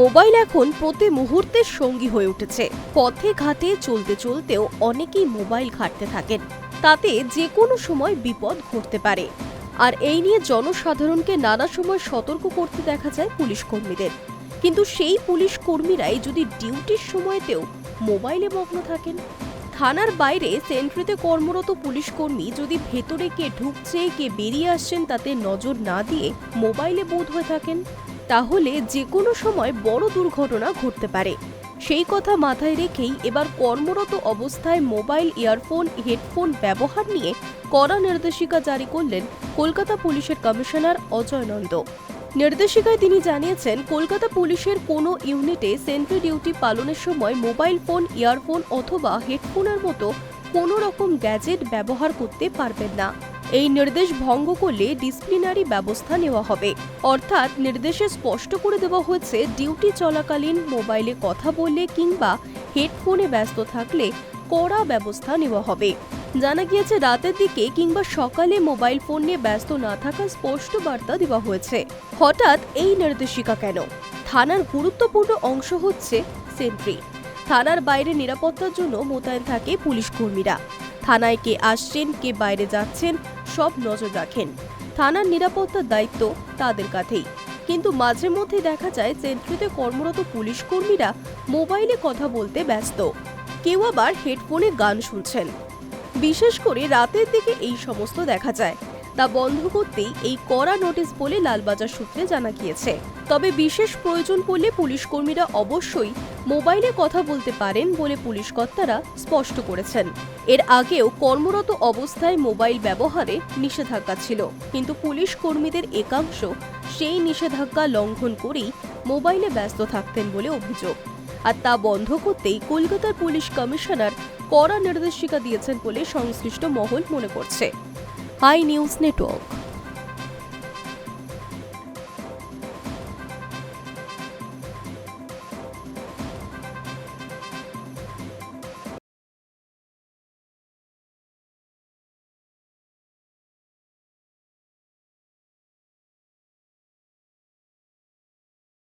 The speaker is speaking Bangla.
মোবাইল এখন প্রতি মুহূর্তের সঙ্গী হয়ে উঠেছে। পথে ঘাটে চলতে চলতেও অনেকেই মোবাইল ঘাঁটতে থাকেন। তাতে যে কোনো সময় বিপদ ঘটতে পারে। আর এই নিয়ে জনসাধারণকে নানা সময় সতর্ক করতে দেখা যায় পুলিশ কর্মীদের। কিন্তু সেই পুলিশ কর্মীরাই যদি ডিউটির সময়তেও মোবাইলে মগ্ন থাকেন। থানার বাইরে সেন্ট্রিতে কর্মরত পুলিশ কর্মী যদি ভেতরে কে ঢুকছে কে বেরিয়ে আসছেন তাতে নজর না দিয়ে মোবাইলে বোধ হয়ে থাকেন, তাহলে যে কোনো সময় বড় দুর্ঘটনা ঘটতে পারে। সেই কথা মাথায় রেখেই এবার কর্মরত অবস্থায় মোবাইল, ইয়ারফোন, হেডফোন ব্যবহার নিয়ে কড়া নির্দেশিকা জারি করলেন কলকাতা পুলিশের কমিশনার অজয় নন্দ। নির্দেশিকায় তিনি জানিয়েছেন, কলকাতা পুলিশের কোনো ইউনিটে সেন্ট্রি ডিউটি পালনের সময় মোবাইল ফোন, ইয়ারফোন অথবা হেডফোনের মতো কোনো রকম গ্যাজেট ব্যবহার করতে পারবেন না। এই নির্দেশ ভঙ্গ করলে ডিসিপ্লিনারি ব্যবস্থা নেওয়া হবে। অর্থাৎ নির্দেশে স্পষ্ট করে দেওয়া হয়েছে, ডিউটি চলাকালীন মোবাইলে কথা বললে কিংবা হেডফোনে ব্যস্ত থাকলে কড়া ব্যবস্থা নেওয়া হবে। জানা গিয়েছে, রাতের দিকে কিংবা সকালে মোবাইল ফোন নিয়ে ব্যস্ত না থাকার স্পষ্ট বার্তা দেওয়া হয়েছে। হঠাৎ এই নির্দেশিকা কেন? থানার গুরুত্বপূর্ণ অংশ হচ্ছে সেন্ট্রি। থানার বাইরে নিরাপত্তার জন্য মোতায়েন থাকে পুলিশ কর্মীরা। থানায় কে আসছেন কে বাইরে যাচ্ছেন সব নজর রাখেন। থানার নিরাপত্তার দায়িত্ব তাদের কাঁধেই। কিন্তু মাঝে মধ্যে দেখা যায় সেন্ট্রিতে কর্মরত পুলিশ কর্মীরা মোবাইলে কথা বলতে ব্যস্ত, কেউ আবার হেডফোনে গান শুনছেন। বিশেষ করে রাতের দিকে এই সমস্ত দেখা যায়। তা বন্ধ করতেই এই কড়া নোটিশ বলে লালবাজার সূত্রে জানা গিয়েছে। তবে বিশেষ প্রয়োজন পড়লে পুলিশ কর্মীরা অবশ্যই মোবাইলে কথা বলতে পারেন বলে পুলিশ কর্তারা স্পষ্ট করেছেন। এর আগেও কর্মরত অবস্থায় মোবাইল ব্যবহারে নিষেধাজ্ঞা ছিল, কিন্তু পুলিশ কর্মীদের একাংশ সেই নিষেধাজ্ঞা লঙ্ঘন করেই মোবাইলে ব্যস্ত থাকতেন বলে অভিযোগ। আর তা বন্ধ করতেই কলকাতার পুলিশ কমিশনার কড়া নির্দেশিকা দিয়েছেন বলে সংশ্লিষ্ট মহল মনে করছে। High News network.